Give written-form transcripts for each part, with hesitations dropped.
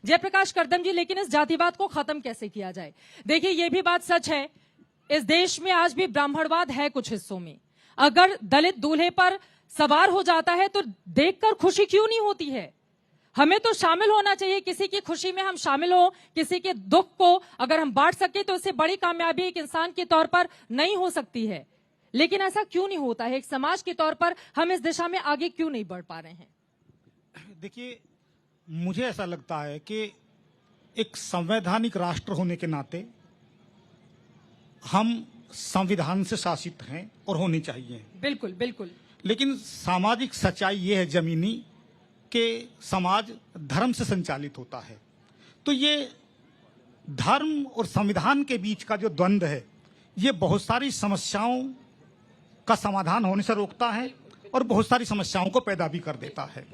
जयप्रकाश करदम जी, लेकिन इस जातिवाद को खत्म कैसे किया जाए? देखिए, ये भी बात सच है, इस देश में आज भी ब्राह्मणवाद है कुछ हिस्सों में। अगर दलित दूल्हे पर सवार हो जाता है तो देखकर खुशी क्यों नहीं होती है? हमें तो शामिल होना चाहिए, किसी की खुशी में हम शामिल हो, किसी के दुख को अगर हम बांट सके तो इससे बड़ी कामयाबी एक इंसान के तौर पर नहीं हो सकती है। लेकिन ऐसा क्यों नहीं होता है? एक समाज के तौर पर हम इस दिशा में आगे क्यों नहीं बढ़ पा रहे हैं? देखिए, मुझे ऐसा लगता है कि एक संवैधानिक राष्ट्र होने के नाते हम संविधान से शासित हैं और होनी चाहिए। बिल्कुल बिल्कुल। लेकिन सामाजिक सच्चाई ये है जमीनी कि समाज धर्म से संचालित होता है। तो ये धर्म और संविधान के बीच का जो द्वंद्व है, ये बहुत सारी समस्याओं का समाधान होने से रोकता है और बहुत सारी समस्याओं को पैदा भी कर देता है।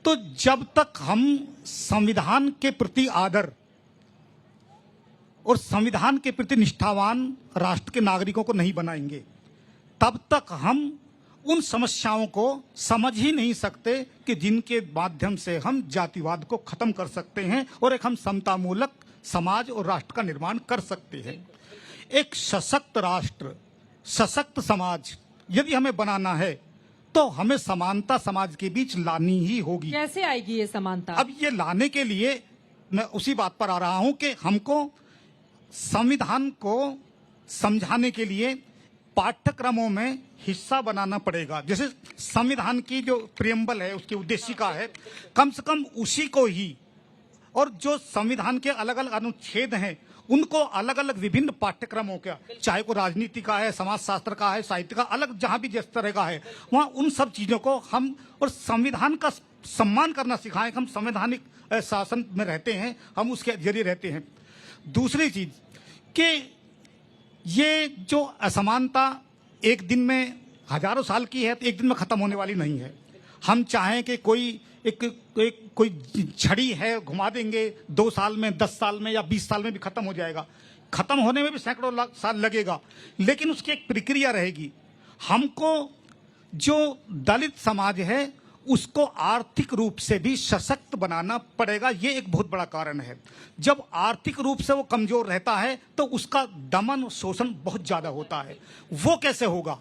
तो जब तक हम संविधान के प्रति आदर और संविधान के प्रति निष्ठावान राष्ट्र के नागरिकों को नहीं बनाएंगे, तब तक हम उन समस्याओं को समझ ही नहीं सकते कि जिनके माध्यम से हम जातिवाद को खत्म कर सकते हैं और एक हम समतामूलक समाज और राष्ट्र का निर्माण कर सकते हैं। एक सशक्त राष्ट्र, सशक्त समाज यदि हमें बनाना है तो हमें समानता समाज के बीच लानी ही होगी। कैसे आएगी ये समानता? अब ये लाने के लिए मैं उसी बात पर आ रहा हूं कि हमको संविधान को समझाने के लिए पाठ्यक्रमों में हिस्सा बनाना पड़ेगा। जैसे संविधान की जो प्रियम्बल है, उसकी उद्देशिका है, कम से कम उसी को ही, और जो संविधान के अलग अलग अनुच्छेद हैं उनको अलग अलग विभिन्न पाठ्यक्रमों का, चाहे को राजनीति का है, समाजशास्त्र का है, साहित्य का, अलग जहां भी जिस तरह का है, वहां उन सब चीजों को हम और संविधान का सम्मान करना सिखाएं। हम संवैधानिक शासन में रहते हैं, हम उसके जरिए रहते हैं। दूसरी चीज कि ये जो असमानता एक दिन में हजारों साल की है तो एक दिन में खत्म होने वाली नहीं है। हम चाहें कि कोई छड़ी है, घुमा देंगे, 2 साल में, 10 साल में या 20 साल में भी खत्म हो जाएगा। खत्म होने में भी सैकड़ों साल लगेगा, लेकिन उसकी एक प्रक्रिया रहेगी। हमको जो दलित समाज है उसको आर्थिक रूप से भी सशक्त बनाना पड़ेगा। ये एक बहुत बड़ा कारण है। जब आर्थिक रूप से वो कमजोर रहता है तो उसका दमन शोषण बहुत ज्यादा होता है। वो कैसे होगा?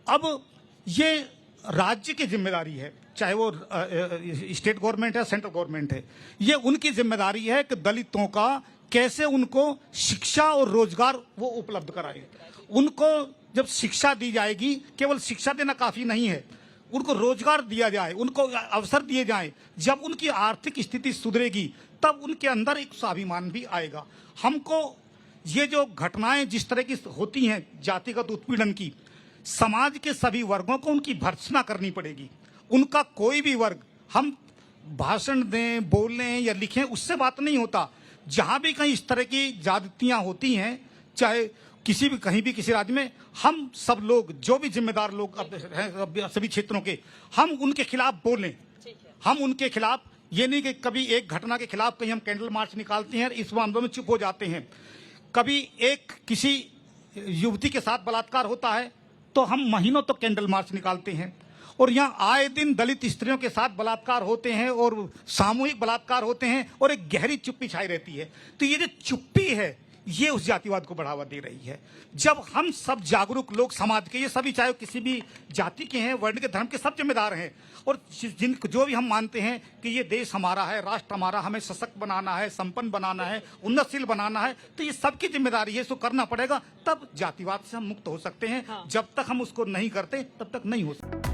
अब ये राज्य की जिम्मेदारी है, चाहे वो स्टेट गवर्नमेंट है, सेंट्रल गवर्नमेंट है, ये उनकी जिम्मेदारी है कि दलितों का कैसे उनको शिक्षा और रोजगार वो उपलब्ध कराए। उनको जब शिक्षा दी जाएगी, केवल शिक्षा देना काफी नहीं है, उनको रोजगार दिया जाए, उनको अवसर दिए जाएं। जब उनकी आर्थिक स्थिति सुधरेगी तब उनके अंदर एक स्वाभिमान भी आएगा। हमको ये जो घटनाएं जिस तरह की होती हैं जातिगत उत्पीड़न की, समाज के सभी वर्गों को उनकी भर्त्सना करनी पड़ेगी। उनका कोई भी वर्ग, हम भाषण दें, बोलें या लिखें, उससे बात नहीं होता। जहां भी कहीं इस तरह की ज्यादतियां होती हैं, चाहे किसी भी कहीं भी किसी राज्य में, हम सब लोग जो भी जिम्मेदार लोग हैं सभी क्षेत्रों के, हम उनके खिलाफ बोलें। हम उनके खिलाफ, ये नहीं कि कभी एक घटना के खिलाफ कहीं हम कैंडल मार्च निकालते हैं, इस मामले में चुप हो जाते हैं। कभी एक किसी युवती के साथ बलात्कार होता है तो हम महीनों तक कैंडल मार्च निकालते हैं, और यहाँ आए दिन दलित स्त्रियों के साथ बलात्कार होते हैं और सामूहिक बलात्कार होते हैं और एक गहरी चुप्पी छाई रहती है। तो ये जो चुप्पी है ये उस जातिवाद को बढ़ावा दे रही है। जब हम सब जागरूक लोग समाज के, ये सभी चाहे किसी भी जाति के हैं, वर्ण के, धर्म के, सब जिम्मेदार हैं, और जो भी हम मानते हैं कि ये देश हमारा है, राष्ट्र हमारा, हमें सशक्त बनाना है, संपन्न बनाना है, उन्नतशील बनाना है, तो ये सबकी जिम्मेदारी है, इसको करना पड़ेगा। तब जातिवाद से हम मुक्त हो सकते हैं। जब तक हम उसको नहीं करते तब तक नहीं हो सकते।